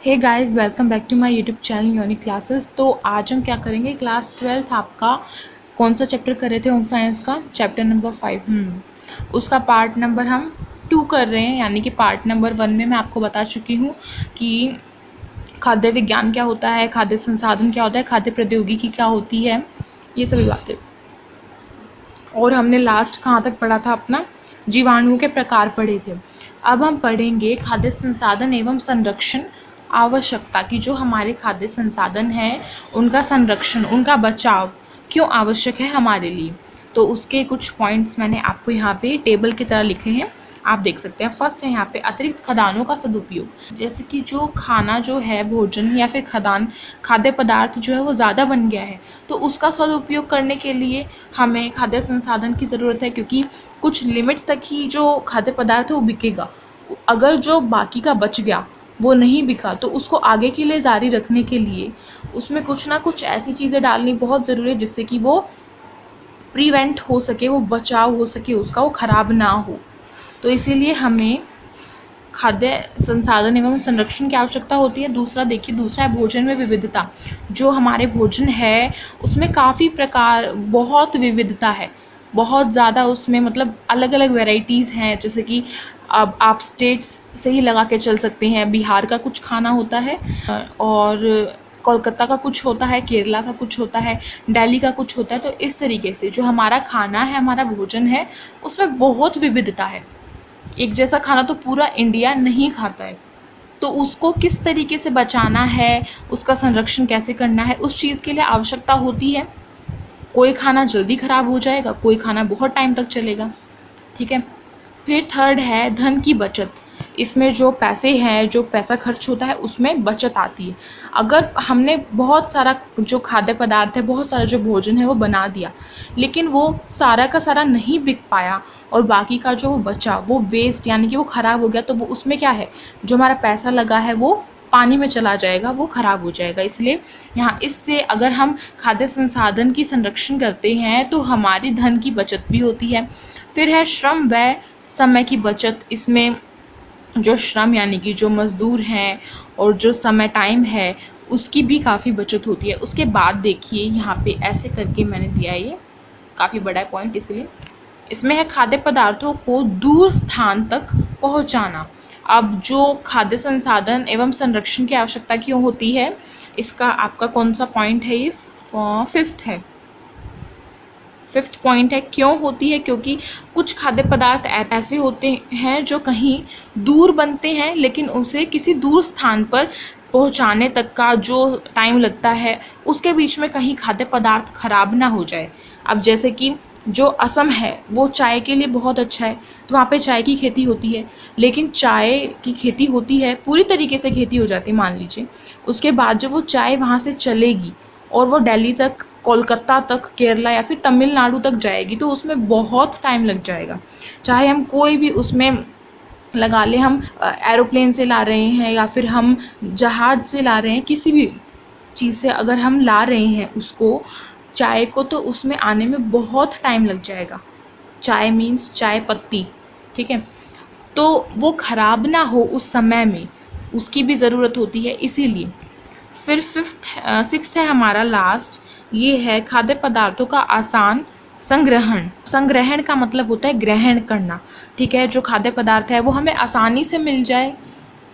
Hey guys, welcome back to my YouTube channel unique classes. तो आज हम क्या करेंगे, क्लास 12th आपका कौन सा चैप्टर कर रहे थे, होम साइंस का चैप्टर नंबर 5। उसका पार्ट नंबर हम 2 कर रहे हैं। यानी कि पार्ट नंबर 1 में मैं आपको बता चुकी हूँ कि खाद्य विज्ञान क्या होता है, खाद्य संसाधन क्या होता है, खाद्य प्रौद्योगिकी क्या होती है, ये सभी बातें। और हमने लास्ट कहाँ तक पढ़ा था, अपना जीवाणुओं के प्रकार पढ़े थे। अब हम पढ़ेंगे खाद्य संसाधन एवं संरक्षण आवश्यकता की। जो हमारे खाद्य संसाधन हैं उनका संरक्षण, उनका बचाव क्यों आवश्यक है हमारे लिए। तो उसके कुछ पॉइंट्स मैंने आपको यहाँ पे टेबल की तरह लिखे हैं, आप देख सकते हैं। फर्स्ट है यहाँ पे अतिरिक्त खदानों का सदुपयोग। जैसे कि जो खाना जो है, भोजन या फिर खदान, खाद्य पदार्थ जो है वो ज़्यादा बन गया है, तो उसका सदुपयोग करने के लिए हमें खाद्य संसाधन की ज़रूरत है। क्योंकि कुछ लिमिट तक ही जो खाद्य पदार्थ है वो बिकेगा। अगर जो बाकी का बच गया वो नहीं बिका, तो उसको आगे के लिए जारी रखने के लिए उसमें कुछ ना कुछ ऐसी चीज़ें डालनी बहुत ज़रूरी है जिससे कि वो प्रिवेंट हो सके, वो बचाव हो सके उसका, वो ख़राब ना हो। तो इसीलिए हमें खाद्य संसाधन एवं संरक्षण की आवश्यकता होती है। दूसरा देखिए, दूसरा है भोजन में विविधता। जो हमारे भोजन है उसमें काफ़ी प्रकार, बहुत विविधता है, बहुत ज़्यादा उसमें, मतलब अलग अलग वेराइटीज़ हैं। जैसे कि अब आप स्टेट्स से ही लगा के चल सकते हैं। बिहार का कुछ खाना होता है और कोलकाता का कुछ होता है, केरला का कुछ होता है, दिल्ली का कुछ होता है। तो इस तरीके से जो हमारा खाना है, हमारा भोजन है, उसमें बहुत विविधता है। एक जैसा खाना तो पूरा इंडिया नहीं खाता है। तो उसको किस तरीके से बचाना है, उसका संरक्षण कैसे करना है, उस चीज़ के लिए आवश्यकता होती है। कोई खाना जल्दी ख़राब हो जाएगा, कोई खाना बहुत टाइम तक चलेगा। ठीक है। फिर थर्ड है धन की बचत। इसमें जो पैसे हैं, जो पैसा खर्च होता है, उसमें बचत आती है। अगर हमने बहुत सारा जो खाद्य पदार्थ है, बहुत सारा जो भोजन है वो बना दिया, लेकिन वो सारा का सारा नहीं बिक पाया और बाकी का जो बचा वो वेस्ट, यानी कि वो ख़राब हो गया, तो वो उसमें क्या है, जो हमारा पैसा लगा है वो पानी में चला जाएगा, वो ख़राब हो जाएगा। इसलिए यहाँ इससे अगर हम खाद्य संसाधन की संरक्षण करते हैं तो हमारी धन की बचत भी होती है। फिर है श्रम व समय की बचत। इसमें जो श्रम यानी कि जो मज़दूर हैं और जो समय टाइम है, उसकी भी काफ़ी बचत होती है। उसके बाद देखिए यहाँ पे ऐसे करके मैंने दिया है, ये काफ़ी बड़ा पॉइंट, इसलिए इसमें है खाद्य पदार्थों को दूर स्थान तक पहुँचाना। अब जो खाद्य संसाधन एवं संरक्षण की आवश्यकता क्यों होती है, इसका आपका कौन सा पॉइंट है, ये 5th है। 5th पॉइंट है, क्यों होती है, क्योंकि कुछ खाद्य पदार्थ ऐसे होते हैं जो कहीं दूर बनते हैं, लेकिन उसे किसी दूर स्थान पर पहुंचाने तक का जो टाइम लगता है, उसके बीच में कहीं खाद्य पदार्थ खराब ना हो जाए। अब जैसे कि जो असम है वो चाय के लिए बहुत अच्छा है, तो वहाँ पे चाय की खेती होती है, लेकिन चाय की खेती होती है, पूरी तरीके से खेती हो जाती है मान लीजिए। उसके बाद जब वो चाय वहाँ से चलेगी और वो दिल्ली तक, कोलकाता तक, केरला या फिर तमिलनाडु तक जाएगी, तो उसमें बहुत टाइम लग जाएगा। चाहे हम कोई भी उसमें लगा लें, हम एरोप्लेन से ला रहे हैं या फिर हम जहाज़ से ला रहे हैं, किसी भी चीज़ से अगर हम ला रहे हैं उसको, चाय को, तो उसमें आने में बहुत टाइम लग जाएगा। चाय मीन्स चाय पत्ती, ठीक है। तो वो ख़राब ना हो उस समय में, उसकी भी ज़रूरत होती है, इसीलिए। फिर 6th है हमारा लास्ट, ये है खाद्य पदार्थों का आसान संग्रहण। संग्रहण का मतलब होता है ग्रहण करना, ठीक है। जो खाद्य पदार्थ है वो हमें आसानी से मिल जाए,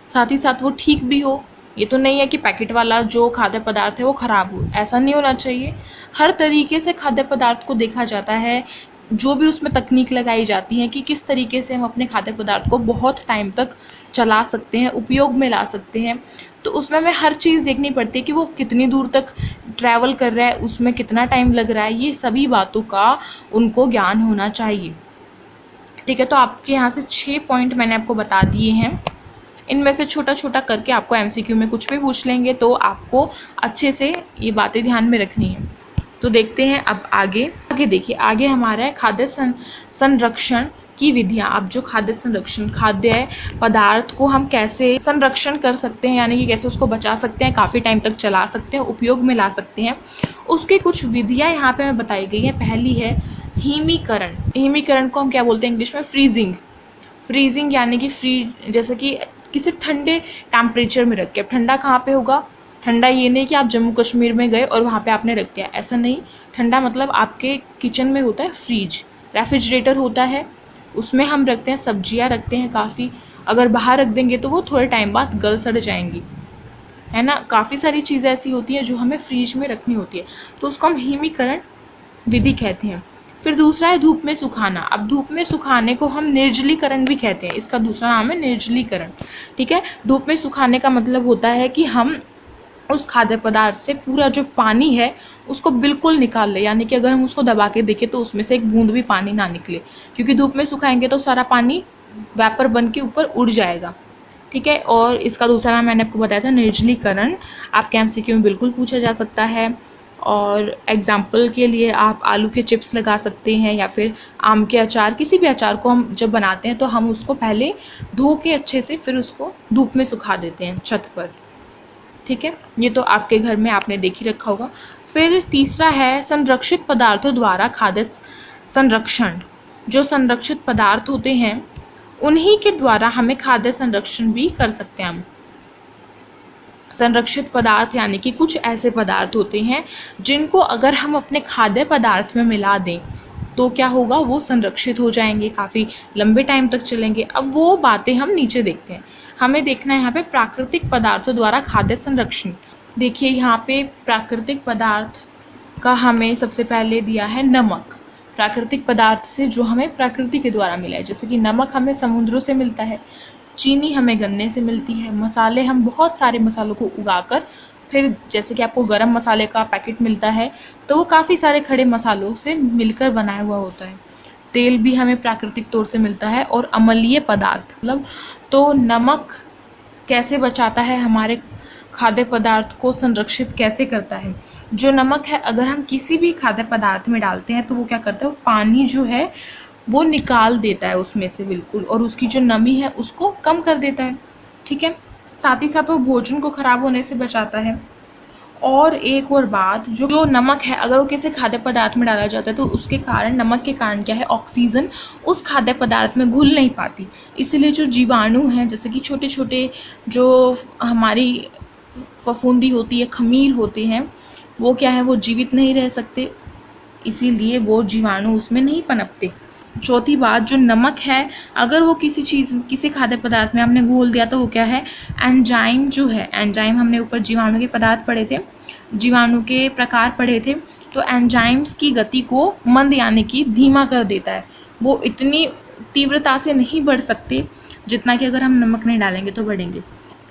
साथ ही साथ वो ठीक भी हो। ये तो नहीं है कि पैकेट वाला जो खाद्य पदार्थ है वो ख़राब हो, ऐसा नहीं होना चाहिए। हर तरीके से खाद्य पदार्थ को देखा जाता है, जो भी उसमें तकनीक लगाई जाती है कि किस तरीके से हम अपने खाद्य पदार्थ को बहुत टाइम तक चला सकते हैं, उपयोग में ला सकते हैं। तो उसमें हमें हर चीज़ देखनी पड़ती है कि वो कितनी दूर तक ट्रैवल कर रहा है, उसमें कितना टाइम लग रहा है, ये सभी बातों का उनको ज्ञान होना चाहिए, ठीक है। तो आपके यहाँ से 6 पॉइंट मैंने आपको बता दिए हैं। इनमें से छोटा छोटा करके आपको MCQ में कुछ भी पूछ लेंगे, तो आपको अच्छे से ये बातें ध्यान में रखनी है। तो देखते हैं अब आगे देखिए, आगे हमारा है खाद्य संरक्षण की विधियाँ। अब जो खाद्य संरक्षण, खाद्य पदार्थ को हम कैसे संरक्षण कर सकते हैं, यानी कि कैसे उसको बचा सकते हैं, काफ़ी टाइम तक चला सकते हैं, उपयोग में ला सकते हैं, उसकी कुछ विधियाँ यहाँ पे हमें बताई गई हैं। पहली है हिमीकरण। हिमीकरण को हम क्या बोलते हैं इंग्लिश में, फ्रीजिंग। फ्रीजिंग यानी कि जैसे कि किसी ठंडे टेम्परेचर में रख के। अब ठंडा कहाँ पे होगा? ठंडा ये नहीं कि आप जम्मू कश्मीर में गए और वहाँ पे आपने रख दिया, ऐसा नहीं। ठंडा मतलब आपके किचन में होता है फ्रीज, रेफ्रिजरेटर होता है, उसमें हम रखते हैं, सब्जियाँ रखते हैं काफ़ी। अगर बाहर रख देंगे तो वो थोड़े टाइम बाद गल सड़ जाएंगी, है ना। काफ़ी सारी चीज़ें ऐसी होती हैं जो हमें फ्रीज में रखनी होती है, तो उसको हम हिमीकरण विधि कहते हैं। फिर दूसरा है धूप में सुखाना। अब धूप में सुखाने को हम निर्जलीकरण भी कहते हैं, इसका दूसरा नाम है निर्जलीकरण, ठीक है। धूप में सुखाने का मतलब होता है कि हम उस खाद्य पदार्थ से पूरा जो पानी है उसको बिल्कुल निकाल ले, यानी कि अगर हम उसको दबा के देखें तो उसमें से एक बूंद भी पानी ना निकले, क्योंकि धूप में सुखाएंगे तो सारा पानी वेपर बन के ऊपर उड़ जाएगा, ठीक है। और इसका दूसरा नाम मैंने आपको बताया था निर्जलीकरण। आपके एमसीक्यू में बिल्कुल पूछा जा सकता है। और एग्जाम्पल के लिए आप आलू के चिप्स लगा सकते हैं, या फिर आम के अचार, किसी भी अचार को हम जब बनाते हैं तो हम उसको पहले धो के अच्छे से फिर उसको धूप में सुखा देते हैं छत पर, ठीक है। ये तो आपके घर में आपने देख ही रखा होगा। फिर तीसरा है संरक्षित पदार्थों द्वारा खाद्य संरक्षण। जो संरक्षित पदार्थ होते हैं उन्हीं के द्वारा हमें खाद्य संरक्षण भी कर सकते हैं हम। संरक्षित पदार्थ यानी कि कुछ ऐसे पदार्थ होते हैं जिनको अगर हम अपने खाद्य पदार्थ में मिला दें तो क्या होगा, वो संरक्षित हो जाएंगे, काफ़ी लंबे टाइम तक चलेंगे। अब वो बातें हम नीचे देखते हैं। हमें देखना है यहाँ पे प्राकृतिक पदार्थों द्वारा खाद्य संरक्षण। देखिए यहाँ पे प्राकृतिक पदार्थ का हमें सबसे पहले दिया है नमक। प्राकृतिक पदार्थ से जो हमें प्रकृति के द्वारा मिला है, जैसे कि नमक हमें समुद्रों से मिलता है, चीनी हमें गन्ने से मिलती है, मसाले हम बहुत सारे मसालों को उगाकर, फिर जैसे कि आपको गरम मसाले का पैकेट मिलता है तो वो काफ़ी सारे खड़े मसालों से मिलकर बनाया हुआ होता है। तेल भी हमें प्राकृतिक तौर से मिलता है। और अम्लीय पदार्थ मतलब, तो नमक कैसे बचाता है, हमारे खाद्य पदार्थ को संरक्षित कैसे करता है। जो नमक है अगर हम किसी भी खाद्य पदार्थ में डालते हैं तो वो क्या करता है, वो पानी जो है वो निकाल देता है उसमें से बिल्कुल, और उसकी जो नमी है उसको कम कर देता है, ठीक है। साथ ही साथ वो भोजन को खराब होने से बचाता है। और एक और बात, जो नमक है अगर वो किसी खाद्य पदार्थ में डाला जाता है तो उसके कारण, नमक के कारण क्या है, ऑक्सीजन उस खाद्य पदार्थ में घुल नहीं पाती, इसलिए जो जीवाणु हैं, जैसे कि छोटे छोटे जो हमारी फफूंदी होती है, खमीर होते हैं, वो क्या है, वो जीवित नहीं रह सकते, इसीलिए वो जीवाणु उसमें नहीं पनपते। चौथी बात, जो नमक है अगर वो किसी खाद्य पदार्थ में हमने घोल दिया तो वो क्या है, एंजाइम जो है, एंजाइम हमने ऊपर जीवाणु के पदार्थ पढ़े थे, जीवाणु के प्रकार पढ़े थे, तो एंजाइम्स की गति को मंद यानी कि धीमा कर देता है। वो इतनी तीव्रता से नहीं बढ़ सकते जितना कि अगर हम नमक नहीं डालेंगे तो बढ़ेंगे।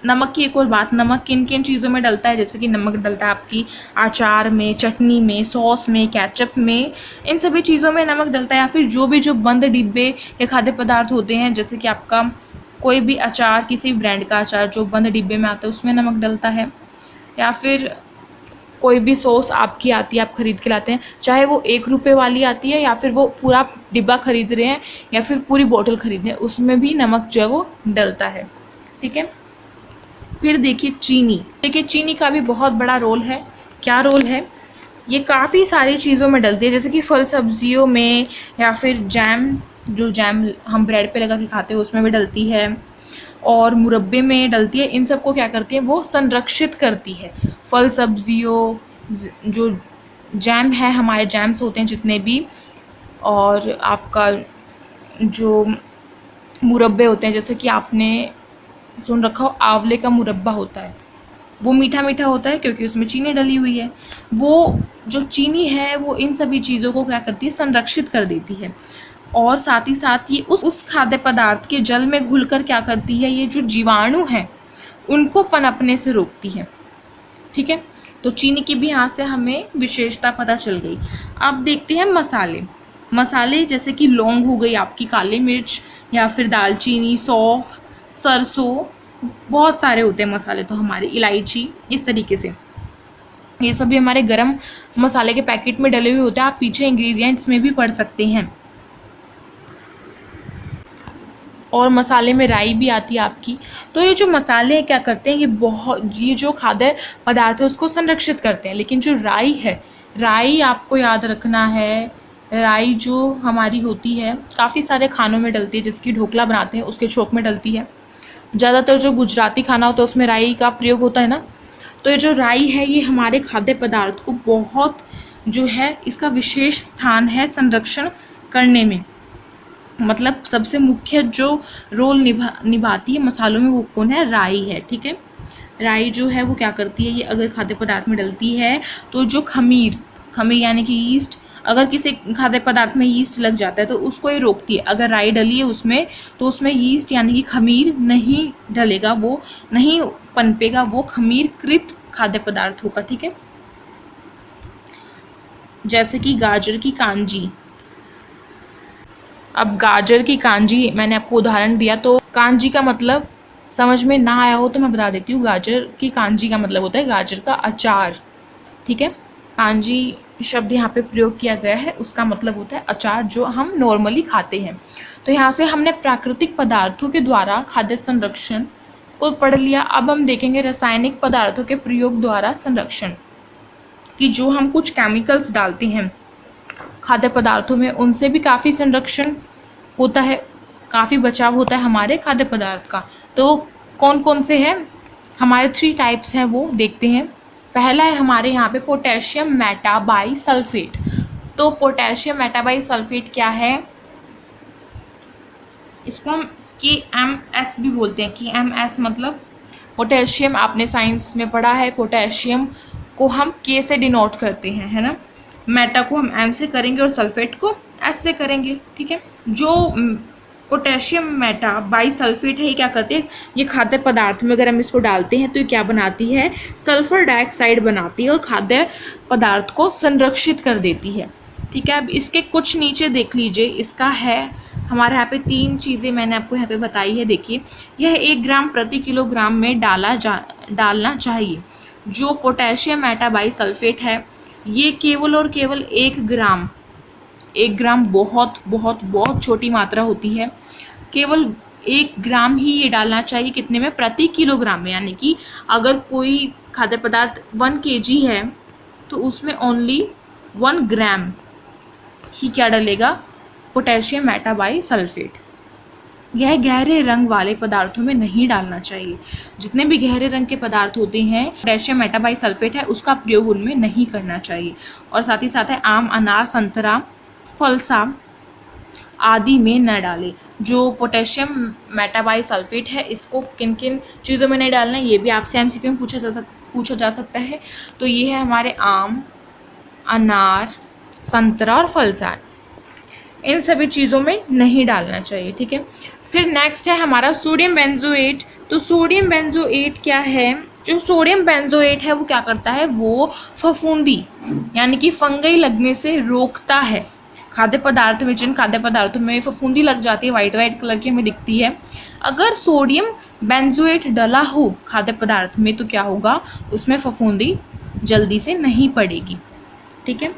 नमक की एक और बात, नमक किन किन चीज़ों में डलता है, जैसे कि नमक डलता है आपकी अचार में, चटनी में, सॉस में, केचप में, इन सभी चीज़ों में नमक डलता है। या फिर जो बंद डिब्बे या खाद्य पदार्थ होते हैं, जैसे कि आपका कोई भी अचार, किसी ब्रांड का अचार जो बंद डिब्बे में आता है उसमें नमक डलता है। या फिर कोई भी सॉस आपकी आती है, आप ख़रीद के लाते हैं, चाहे वो 1 रुपये वाली आती है या फिर वो पूरा डिब्बा ख़रीद रहे हैं या फिर पूरी बोतल ख़रीद रहे हैं, उसमें भी नमक जो है वो डलता है, ठीक है। फिर देखिए चीनी का भी बहुत बड़ा रोल है। क्या रोल है, ये काफ़ी सारी चीज़ों में डलती है, जैसे कि फल सब्जियों में, या फिर जैम, जो जैम हम ब्रेड पे लगा के खाते हैं उसमें भी डलती है, और मुरब्बे में डलती है। इन सब को क्या करती है, वो संरक्षित करती है। फल सब्जियों, जो जैम है, हमारे जैम्स होते हैं जितने भी, और आपका जो मुरब्बे होते हैं, जैसे कि आपने सुन रखा हो आंवले का मुरब्बा होता है, वो मीठा मीठा होता है क्योंकि उसमें चीनी डली हुई है। वो जो चीनी है वो इन सभी चीज़ों को क्या करती है, संरक्षित कर देती है। और साथ ही साथ ये उस खाद्य पदार्थ के जल में घुलकर क्या करती है, ये जो जीवाणु हैं उनको पनपने से रोकती है, ठीक है। तो चीनी की भी यहाँ से हमें विशेषता पता चल गई। अब देखते हैं मसाले जैसे कि लौंग हो गई आपकी, काली मिर्च, या फिर दालचीनी, सौंफ, सरसों, बहुत सारे होते हैं मसाले तो हमारे, इलायची, इस तरीके से ये सभी हमारे गरम मसाले के पैकेट में डले हुए होते हैं। आप पीछे इंग्रेडिएंट्स में भी पढ़ सकते हैं। और मसाले में राई भी आती है आपकी। तो ये जो मसाले क्या करते हैं, ये जो खाद्य पदार्थ है उसको संरक्षित करते हैं। लेकिन जो राई है, राई आपको याद रखना है, राई जो हमारी होती है काफ़ी सारे खानों में डलती है, जिसकी ढोकला बनाते हैं उसके छोंक में डलती है। ज़्यादातर जो गुजराती खाना होता है उसमें राई का प्रयोग होता है ना, तो ये जो राई है ये हमारे खाद्य पदार्थ को बहुत जो है इसका विशेष स्थान है संरक्षण करने में। मतलब सबसे मुख्य जो रोल निभाती है मसालों में वो कौन है, राई है। ठीक है, राई जो है वो क्या करती है, ये अगर खाद्य पदार्थ में डलती है तो जो खमीर यानी कि यीस्ट, अगर किसी खाद्य पदार्थ में यीस्ट लग जाता है तो उसको ये रोकती है। अगर राई डली है उसमें तो उसमें यीस्ट यानी कि खमीर नहीं डलेगा, वो नहीं पनपेगा, वो खमीरकृत खाद्य पदार्थ होगा। ठीक है, जैसे कि गाजर की कांजी। अब गाजर की कांजी मैंने आपको उदाहरण दिया, तो कांजी का मतलब समझ में ना आया हो तो मैं बता देती हूँ। गाजर की कांजी का मतलब होता है गाजर का अचार। ठीक है, कांजी शब्द यहाँ पे प्रयोग किया गया है, उसका मतलब होता है अचार जो हम नॉर्मली खाते हैं। तो यहाँ से हमने प्राकृतिक पदार्थों के द्वारा खाद्य संरक्षण को पढ़ लिया। अब हम देखेंगे रासायनिक पदार्थों के प्रयोग द्वारा संरक्षण, कि जो हम कुछ केमिकल्स डालते हैं खाद्य पदार्थों में उनसे भी काफ़ी संरक्षण होता है, काफ़ी बचाव होता है हमारे खाद्य पदार्थ का। तो कौन कौन से हैं, हमारे 3 टाइप्स हैं वो देखते हैं। पहला है हमारे यहाँ पे पोटेशियम मेटाबाइसल्फेट। तो पोटेशियम मेटाबाइसल्फेट क्या है, इसको हम KMS भी बोलते हैं। KMS मतलब पोटेशियम, आपने साइंस में पढ़ा है, पोटेशियम को हम K से डिनोट करते हैं, है ना। मेटा को हम M से करेंगे और सल्फेट को S से करेंगे। ठीक है, जो पोटेशियम मेटा बाइसल्फेट है ये क्या करती है, ये खाद्य पदार्थ में अगर हम इसको डालते हैं तो ये क्या बनाती है, सल्फर डाइऑक्साइड बनाती है और खाद्य पदार्थ को संरक्षित कर देती है। ठीक है, अब इसके कुछ नीचे देख लीजिए, इसका है हमारे यहाँ पे 3 चीज़ें मैंने आपको यहाँ पे बताई है। देखिए, यह 1 ग्राम प्रति किलोग्राम में डालना चाहिए। जो पोटेशियम मेटाबाइसल्फेट है ये केवल और केवल 1 ग्राम बहुत बहुत बहुत छोटी मात्रा होती है, केवल 1 ग्राम ही ये डालना चाहिए। कितने में, प्रति किलोग्राम में। यानी कि अगर कोई खाद्य पदार्थ 1 kg है तो उसमें ओनली 1 ग्राम ही क्या डलेगा, पोटेशियम मेटाबाइसल्फेट। यह गहरे रंग वाले पदार्थों में नहीं डालना चाहिए। जितने भी गहरे रंग के पदार्थ होते हैं पोटेशियम मेटाबाइसल्फेट है उसका प्रयोग उनमें नहीं करना चाहिए। और साथ ही साथ है आम, अनार, संतरा, फलसा आदि में न डालें। जो पोटेशियम मेटाबाइसल्फेट है इसको किन किन चीज़ों में नहीं डालना है ये भी आपसे MCQ में पूछा जा सकता है। तो ये है हमारे आम, अनार, संतरा और फलसा, इन सभी चीज़ों में नहीं डालना चाहिए। ठीक है, फिर नेक्स्ट है हमारा सोडियम बेंजोएट। तो सोडियम बेंजोएट क्या है, जो सोडियम बेंजोएट है वो क्या करता है, वो फफूंदी यानी कि फंगई लगने से रोकता है। खाद्य पदार्थ में, जिन खाद्य पदार्थों में फफूंदी लग जाती है, वाइट कलर की हमें दिखती है, अगर सोडियम बेंजोएट डला हो खाद्य पदार्थ में तो क्या होगा, उसमें फफूंदी जल्दी से नहीं पड़ेगी। ठीक है,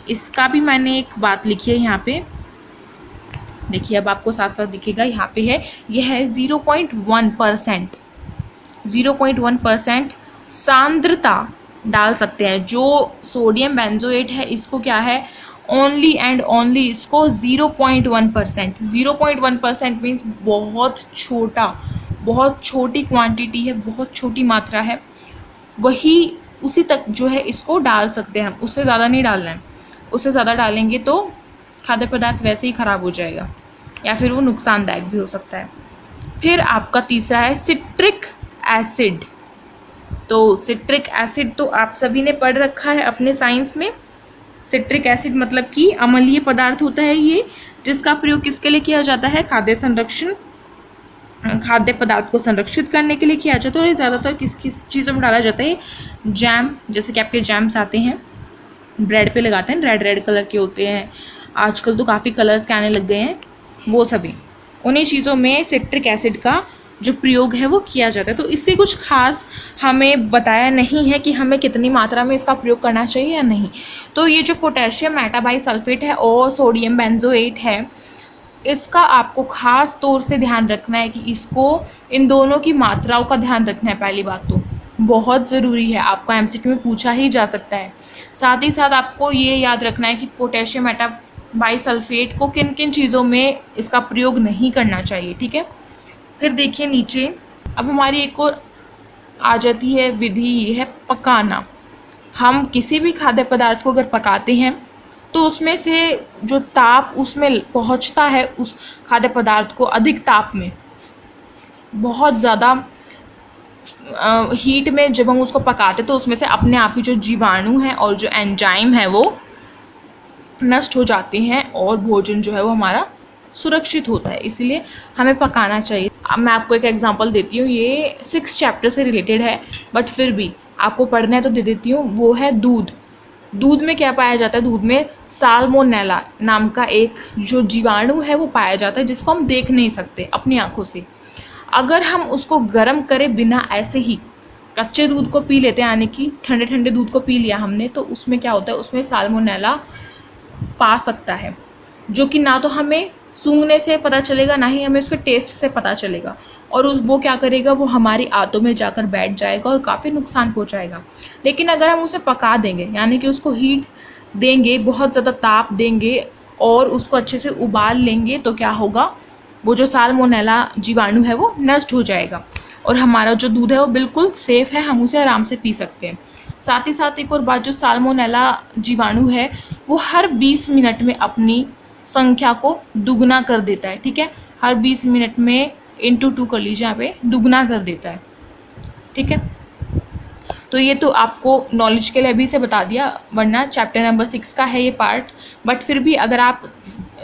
इसका भी मैंने एक बात लिखी है यहाँ पे, देखिए अब आपको साथ साथ दिखेगा, यहाँ पे है, यह है 0.1%, 0.1% सांद्रता डाल सकते हैं। जो सोडियम बेंजोएट है इसको क्या है, ओनली एंड ओनली इसको 0.1%, 0.1% मीन्स बहुत छोटा, बहुत छोटी क्वांटिटी है, बहुत छोटी मात्रा है, वही उसी तक जो है इसको डाल सकते हैं हम, उससे ज़्यादा नहीं डालना है। उससे ज़्यादा डालेंगे तो खाद्य पदार्थ वैसे ही ख़राब हो जाएगा या फिर वो नुकसानदायक भी हो सकता है। फिर आपका तीसरा है सिट्रिक एसिड। तो सिट्रिक एसिड तो आप सभी ने पढ़ रखा है अपने साइंस में। सिट्रिक एसिड मतलब कि अम्लीय पदार्थ होता है ये, जिसका प्रयोग किसके लिए किया जाता है, खाद्य पदार्थ को संरक्षित करने के लिए किया जाता है। और ये ज़्यादातर किस किस चीज़ों में डाला जाता है, जैम, जैसे कि आपके जैम्स आते हैं ब्रेड पे लगाते हैं, रेड कलर के होते हैं, आजकल तो काफ़ी कलर्स के आने लग गए हैं, वो सभी उन्हीं चीज़ों में सिट्रिक एसिड का जो प्रयोग है वो किया जाता है। तो इससे कुछ खास हमें बताया नहीं है कि हमें कितनी मात्रा में इसका प्रयोग करना चाहिए या नहीं। तो ये जो पोटेशियम मेटाबाइसल्फेट है और सोडियम बेंजोएट है, इसका आपको ख़ास तौर से ध्यान रखना है कि इसको, इन दोनों की मात्राओं का ध्यान रखना है। पहली बात तो बहुत ज़रूरी है, आपको MCQ में पूछा ही जा सकता है। साथ ही साथ आपको ये याद रखना है कि पोटेशियम मेटाबाइसल्फेट को किन किन चीज़ों में इसका प्रयोग नहीं करना चाहिए। ठीक है, फिर देखिए नीचे अब हमारी एक और आ जाती है विधि, ये है पकाना। हम किसी भी खाद्य पदार्थ को अगर पकाते हैं तो उसमें से जो ताप उसमें पहुंचता है, उस खाद्य पदार्थ को अधिक ताप में, बहुत ज़्यादा हीट में जब हम उसको पकाते तो उसमें से अपने आप ही जो जीवाणु हैं और जो एंजाइम है वो नष्ट हो जाते हैं और भोजन जो है वो हमारा सुरक्षित होता है। इसीलिए हमें पकाना चाहिए। अब मैं आपको एक एग्जांपल देती हूँ, ये 6 चैप्टर से रिलेटेड है बट फिर भी आपको पढ़ना है तो दे देती हूँ। वो है दूध। दूध में क्या पाया जाता है? दूध में साल्मोनेला नाम का एक जो जीवाणु है वो पाया जाता है, जिसको हम देख नहीं सकते अपनी आंखों से। अगर हम उसको गर्म करे बिना ऐसे ही कच्चे दूध को पी लेते हैं, यानी कि ठंडे ठंडे दूध को पी लिया हमने, तो उसमें क्या होता है, उसमें साल्मोनेला पा सकता है, जो कि ना तो हमें सूंघने से पता चलेगा, ना ही हमें उसके टेस्ट से पता चलेगा। और वो क्या करेगा, वो हमारी आंतों में जाकर बैठ जाएगा और काफ़ी नुकसान पहुंचाएगा। लेकिन अगर हम उसे पका देंगे, यानी कि उसको हीट देंगे, बहुत ज़्यादा ताप देंगे और उसको अच्छे से उबाल लेंगे, तो क्या होगा, वो जो साल्मोनेला जीवाणु है वो नष्ट हो जाएगा और हमारा जो दूध है वो बिल्कुल सेफ़ है, हम उसे आराम से पी सकते हैं। साथ ही साथ एक और बात, जो साल्मोनेला जीवाणु है वो हर 20 मिनट में अपनी संख्या को दुगना कर देता है। ठीक है, हर 20 मिनट में इंटू 2 कर लीजिए, यहाँ पे दुगना कर देता है। ठीक है, तो ये तो आपको नॉलेज के लिए अभी से बता दिया, वरना चैप्टर नंबर 6 का है ये पार्ट। बट फिर भी अगर आप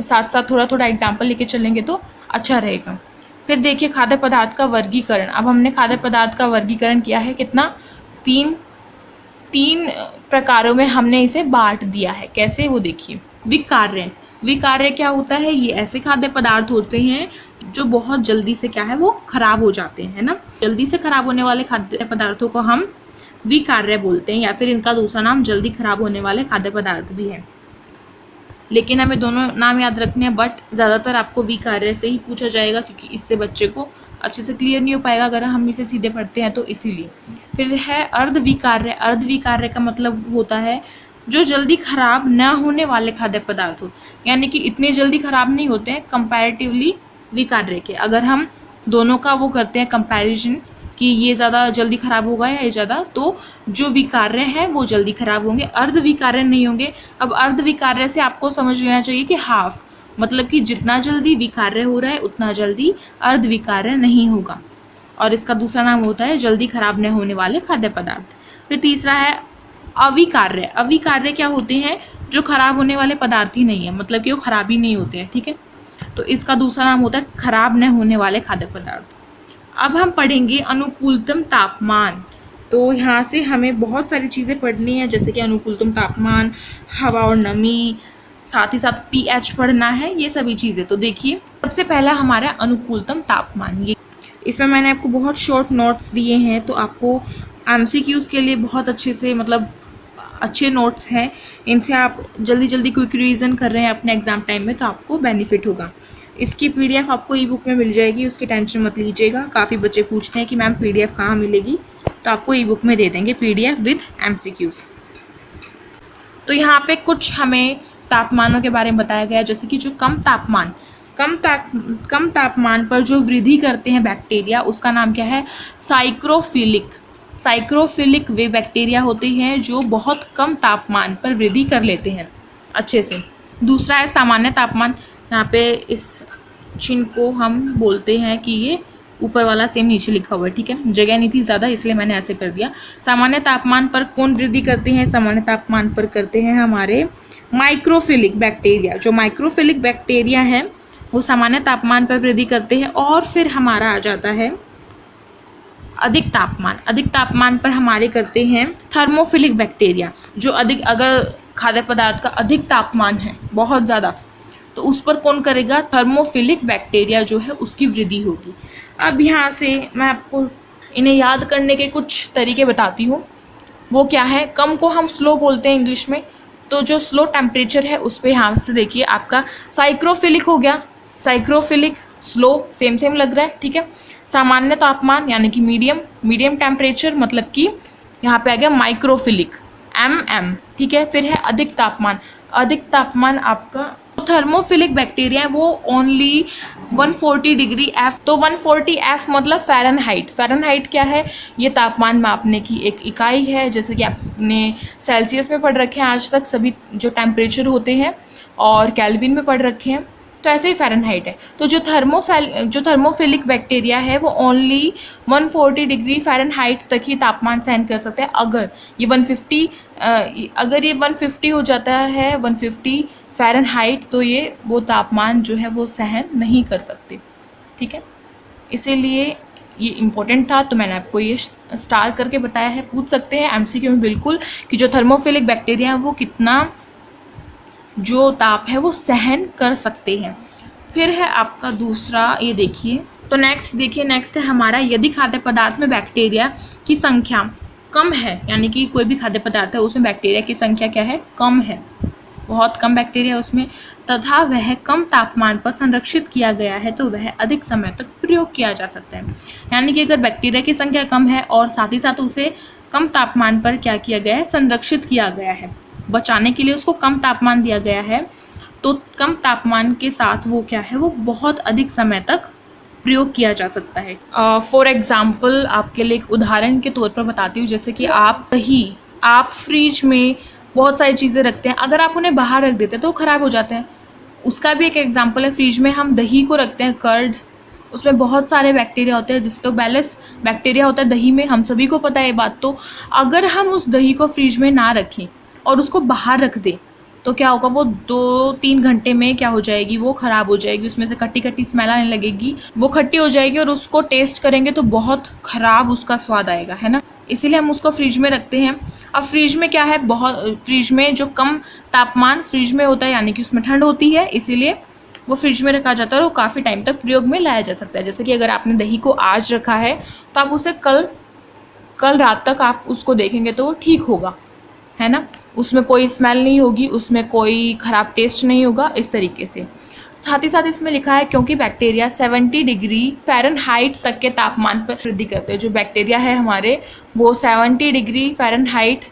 साथ साथ थोड़ा थोड़ा एग्जाम्पल लेके चलेंगे तो अच्छा रहेगा। फिर देखिए खाद्य पदार्थ का वर्गीकरण। अब हमने खाद्य पदार्थ का वर्गीकरण किया है कितना, तीन प्रकारों में हमने इसे बांट दिया है। कैसे, वो देखिए। विकार्य। विकार्य क्या होता है, ये ऐसे खाद्य पदार्थ होते हैं जो बहुत जल्दी से क्या है वो खराब हो जाते हैं, है ना। जल्दी से खराब होने वाले खाद्य पदार्थों को हम विकार्य बोलते हैं, या फिर इनका दूसरा नाम जल्दी खराब होने वाले खाद्य पदार्थ भी है। लेकिन हमें दोनों नाम याद रखने हैं, बट ज़्यादातर आपको विकार्य से ही पूछा जाएगा, क्योंकि इससे बच्चे को अच्छे से क्लियर नहीं हो पाएगा अगर हम इसे सीधे पढ़ते हैं तो, इसीलिए। फिर है अर्धविकार्य। अर्धविकार्य का मतलब होता है जो जल्दी खराब न होने वाले खाद्य पदार्थ हो, यानी कि इतने जल्दी खराब नहीं होते हैं कंपैरेटिवली विकार्य के। अगर हम दोनों का वो करते हैं कंपैरिजन कि ये ज़्यादा जल्दी खराब होगा या ये ज़्यादा, तो जो विकार्य है वो जल्दी खराब होंगे, अर्धविकार्य नहीं होंगे। अब अर्धविकार्य से आपको समझ लेना चाहिए कि हाफ, मतलब कि जितना जल्दी विकार्य हो रहा है उतना जल्दी अर्धविकार्य नहीं होगा। और इसका दूसरा नाम होता है जल्दी खराब न होने वाले खाद्य पदार्थ। फिर तीसरा है अविकार्य। अविकार्य क्या होते हैं, जो खराब होने वाले पदार्थ ही नहीं है, मतलब कि वो खराब ही नहीं होते हैं। ठीक है, तो इसका दूसरा नाम होता है खराब न होने वाले खाद्य पदार्थ। अब हम पढ़ेंगे अनुकूलतम तापमान। तो यहाँ से हमें बहुत सारी चीज़ें पढ़नी है, जैसे कि अनुकूलतम तापमान, हवा और नमी, साथ ही साथ पीएच पढ़ना है, ये सभी चीज़ें। तो देखिए सबसे पहला हमारा अनुकूलतम तापमान। ये इसमें मैंने आपको बहुत शॉर्ट नोट्स दिए हैं, तो आपको एमसीक्यूज़ के लिए बहुत अच्छे से, मतलब अच्छे नोट्स हैं, इनसे आप जल्दी जल्दी क्विक रिवीजन कर रहे हैं अपने एग्ज़ाम टाइम में तो आपको बेनिफिट होगा। इसकी पीडीएफ आपको ई बुक में मिल जाएगी, उसकी टेंशन मत लीजिएगा। काफ़ी बच्चे पूछते हैं कि मैम पीडीएफ कहाँ मिलेगी, तो आपको ई बुक में दे देंगे पीडीएफ विद एमसीक्यूज़। तो यहाँ पे कुछ हमें तापमानों के बारे में बताया गया है, जैसे कि जो कम तापमान पर जो वृद्धि करते हैं बैक्टीरिया, उसका नाम क्या है, साइक्रोफिलिक। साइक्रोफिलिक वे बैक्टीरिया होते हैं जो बहुत कम तापमान पर वृद्धि कर लेते हैं अच्छे से। दूसरा है सामान्य तापमान। यहाँ पे इस चिन्ह को हम बोलते हैं कि ये ऊपर वाला सेम नीचे लिखा हुआ है। ठीक है, जगह नहीं थी ज़्यादा इसलिए मैंने ऐसे कर दिया। सामान्य तापमान पर कौन वृद्धि करते हैं, सामान्य तापमान पर करते हैं हमारे माइक्रोफिलिक बैक्टीरिया। जो माइक्रोफिलिक बैक्टीरिया है वो सामान्य तापमान पर वृद्धि करते हैं। और फिर हमारा आ जाता है अधिक तापमान। अधिक तापमान पर हमारे करते हैं थर्मोफिलिक बैक्टीरिया। जो अधिक, अगर खाद्य पदार्थ का अधिक तापमान है बहुत ज़्यादा, तो उस पर कौन करेगा, थर्मोफिलिक बैक्टीरिया जो है उसकी वृद्धि होगी। अब यहाँ से मैं आपको इन्हें याद करने के कुछ तरीके बताती हूँ। वो क्या है, कम को हम स्लो बोलते हैं इंग्लिश में, तो जो स्लो टेम्परेचर है उस पर यहाँ से देखिए आपका साइक्रोफिलिक हो गया। साइक्रोफिलिक, स्लो, सेम लग रहा है। ठीक है, सामान्य तापमान यानी कि मीडियम टेम्परेचर, मतलब कि यहाँ पे आ गया माइक्रोफिलिक, MM। ठीक है, फिर है अधिक तापमान। अधिक तापमान आपका थर्मोफिलिक बैक्टीरिया है वो ओनली 140 डिग्री एफ, तो 140 एफ मतलब फ़ारेनहाइट। फ़ारेनहाइट क्या है? ये तापमान मापने की एक इकाई है, जैसे कि आपने सेल्सियस में पढ़ रखे हैं आज तक सभी जो टेम्परेचर होते हैं, और केल्विन में पढ़ रखे हैं, तो ऐसे ही फ़ारेनहाइट है। तो जो थर्मोफिलिक बैक्टीरिया है वो ओनली 140 डिग्री फ़ारेनहाइट तक ही तापमान सहन कर सकता है। अगर ये 150 हो जाता है 150 फ़ारेनहाइट, तो ये वो तापमान जो है वो सहन नहीं कर सकते। ठीक है, इसीलिए ये इम्पोर्टेंट था, तो मैंने आपको ये स्टार करके बताया है। पूछ सकते हैं एमसीक्यू में बिल्कुल कि जो थर्मोफिलिक बैक्टीरिया है वो कितना जो ताप है वो सहन कर सकते हैं। फिर है आपका दूसरा, ये देखिए, तो नेक्स्ट है हमारा, यदि खाद्य पदार्थ में बैक्टीरिया की संख्या कम है, यानी कि कोई भी खाद्य पदार्थ है उसमें बैक्टीरिया की संख्या क्या है? कम है, बहुत कम बैक्टीरिया उसमें, तथा वह कम तापमान पर संरक्षित किया गया है, तो वह अधिक समय तक प्रयोग किया जा सकता है। यानी कि अगर बैक्टीरिया की संख्या कम है और साथ ही साथ उसे कम तापमान पर क्या किया गया है? संरक्षित किया गया है, बचाने के लिए उसको कम तापमान दिया गया है, तो कम तापमान के साथ वो क्या है? वो बहुत अधिक समय तक प्रयोग किया जा सकता है। फॉर एग्ज़ाम्पल आपके लिए एक उदाहरण के तौर पर बताती हूँ, जैसे कि आप फ्रिज में बहुत सारी चीज़ें रखते हैं, अगर आप उन्हें बाहर रख देते हैं तो वो ख़राब हो जाते हैं। उसका भी एक एग्जाम्पल है, फ्रिज में हम दही को रखते हैं, कर्ड, उसमें बहुत सारे बैक्टीरिया होते हैं, जिसपे बैलेंस बैक्टीरिया होता है दही में, हम सभी को पता है ये बात। तो अगर हम उस दही को फ्रिज में ना रखें और उसको बाहर रख दें, तो क्या होगा? वो 2-3 घंटे में क्या हो जाएगी? वो ख़राब हो जाएगी, उसमें से खट्टी खट्टी स्मेल आने लगेगी, वो खट्टी हो जाएगी, और उसको टेस्ट करेंगे तो बहुत ख़राब उसका स्वाद आएगा, है ना। इसीलिए हम उसको फ्रिज में रखते हैं। अब फ्रिज में क्या है? फ्रिज में जो कम तापमान फ्रिज में होता है, यानी कि उसमें ठंड होती है, इसीलिए वो फ्रिज में रखा जाता है और वो काफ़ी टाइम तक प्रयोग में लाया जा सकता है। जैसे कि अगर आपने दही को आज रखा है तो आप उसे कल रात तक आप उसको देखेंगे तो वो ठीक होगा, है ना, उसमें कोई स्मेल नहीं होगी, उसमें कोई ख़राब टेस्ट नहीं होगा, इस तरीके से। साथ ही साथ इसमें लिखा है क्योंकि बैक्टीरिया 70 डिग्री फ़ारेनहाइट तक के तापमान पर वृद्धि करते हैं। जो बैक्टीरिया है हमारे वो 70 डिग्री फ़ारेनहाइट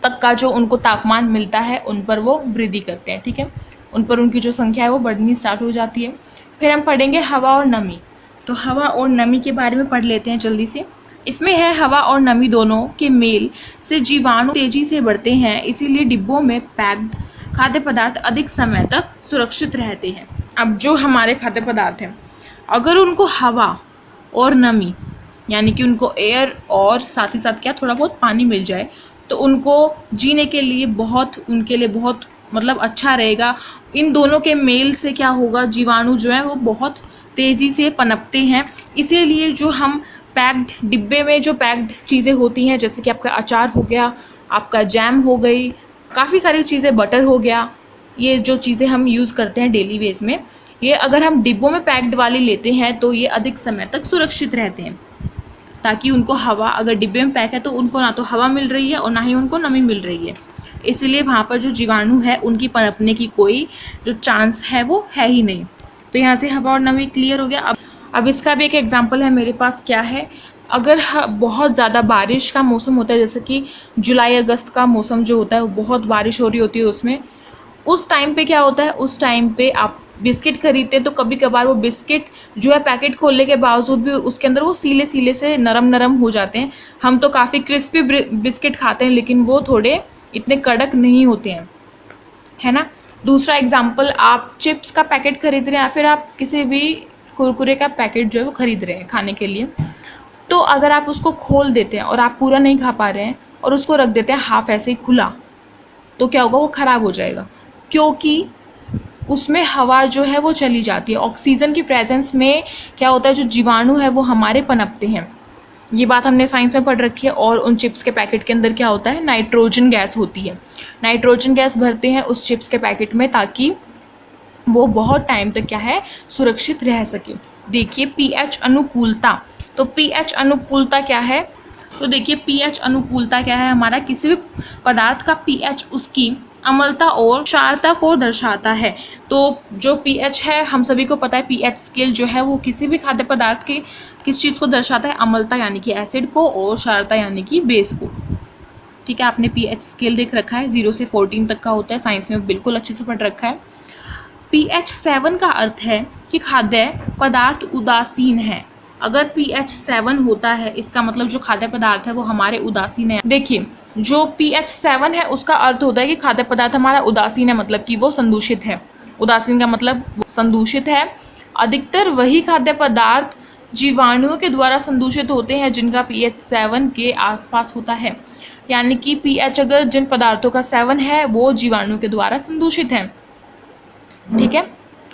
तक का जो उनको तापमान मिलता है उन पर वो वृद्धि करते हैं। ठीक है, उन पर उनकी जो संख्या है वो बढ़नी स्टार्ट हो जाती है। फिर हम पढ़ेंगे हवा और नमी। तो हवा और नमी के बारे में पढ़ लेते हैं जल्दी से। इसमें है हवा और नमी दोनों के मेल से जीवाणु तेजी से बढ़ते हैं, इसीलिए डिब्बों में पैक्ड खाद्य पदार्थ अधिक समय तक सुरक्षित रहते हैं। अब जो हमारे खाद्य पदार्थ हैं, अगर उनको हवा और नमी, यानी कि उनको एयर और साथ ही साथ क्या थोड़ा बहुत पानी मिल जाए, तो उनको जीने के लिए उनके लिए बहुत मतलब अच्छा रहेगा। इन दोनों के मेल से क्या होगा? जीवाणु जो है वो बहुत तेज़ी से पनपते हैं। इसीलिए जो हम पैक्ड डिब्बे में जो पैक्ड चीज़ें होती हैं, जैसे कि आपका अचार हो गया, आपका जैम हो गई, काफ़ी सारी चीज़ें, बटर हो गया, ये जो चीज़ें हम यूज़ करते हैं डेली बेस में, ये अगर हम डिब्बों में पैक्ड वाली लेते हैं तो ये अधिक समय तक सुरक्षित रहते हैं, ताकि उनको हवा, अगर डिब्बे में पैक है तो उनको ना तो हवा मिल रही है और ना ही उनको नमी मिल रही है, इसलिए वहाँ पर जो जीवाणु है उनकी पनपने की कोई जो चांस है वो है ही नहीं। तो यहाँ से हवा और नमी क्लियर हो गया। अब इसका भी एक एग्जांपल है मेरे पास, क्या है? अगर बहुत ज़्यादा बारिश का मौसम होता है, जैसे कि जुलाई अगस्त का मौसम जो होता है वो बहुत बारिश हो रही होती है उसमें, उस टाइम पे क्या होता है? उस टाइम पे आप बिस्किट खरीदते तो कभी कभार वो बिस्किट जो है पैकेट खोलने के बावजूद भी उसके अंदर वो सीले सीले से नरम हो जाते हैं। हम तो काफ़ी क्रिस्पी बिस्किट खाते हैं, लेकिन वो थोड़े इतने कड़क नहीं होते हैं, है ना। दूसरा एग्जाम्पल, आप चिप्स का पैकेट खरीद रहे हैं या फिर आप किसी भी कुरकुरे का पैकेट जो है वो खरीद रहे हैं खाने के लिए, तो अगर आप उसको खोल देते हैं और आप पूरा नहीं खा पा रहे हैं और उसको रख देते हैं हाफ ऐसे ही खुला, तो क्या होगा? वो ख़राब हो जाएगा, क्योंकि उसमें हवा जो है वो चली जाती है। ऑक्सीजन की प्रेजेंस में क्या होता है? जो जीवाणु है वो हमारे पनपते हैं, ये बात हमने साइंस में पढ़ रखी है। और उन चिप्स के पैकेट के अंदर क्या होता है? नाइट्रोजन गैस होती है। नाइट्रोजन गैस भरते हैं उस चिप्स के पैकेट में, ताकि वो बहुत टाइम तक क्या है? सुरक्षित रह सके। देखिए पीएच अनुकूलता, तो पीएच अनुकूलता क्या है? तो देखिए पीएच अनुकूलता क्या है? हमारा किसी भी पदार्थ का पीएच उसकी अम्लता और क्षारता को दर्शाता है। तो जो पीएच है, हम सभी को पता है पीएच स्केल जो है वो किसी भी खाद्य पदार्थ के किस चीज़ को दर्शाता है? अम्लता यानी कि एसिड को, और क्षारता यानी कि बेस को। ठीक है, आपने pH स्केल देख रखा है, 0 से 14 तक का होता है, साइंस में बिल्कुल अच्छे से पढ़ रखा है। pH 7 का अर्थ है कि खाद्य पदार्थ उदासीन है। अगर pH 7 होता है, इसका मतलब जो खाद्य पदार्थ है वो हमारे उदासीन है। देखिए, जो pH 7 है उसका अर्थ होता है कि खाद्य पदार्थ हमारा उदासीन है, मतलब कि वो संदूषित है। उदासीन का मतलब वो संदूषित है। अधिकतर वही खाद्य पदार्थ जीवाणुओं के द्वारा संदूषित होते हैं जिनका pH 7 के आसपास होता है। यानी कि pH अगर जिन पदार्थों का 7 है वो जीवाणु के द्वारा संदूषित है। ठीक है,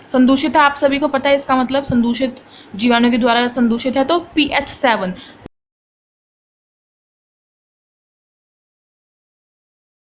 संदूषित है, आप सभी को पता है इसका मतलब, संदूषित जीवाणु के द्वारा संदूषित है तो pH 7।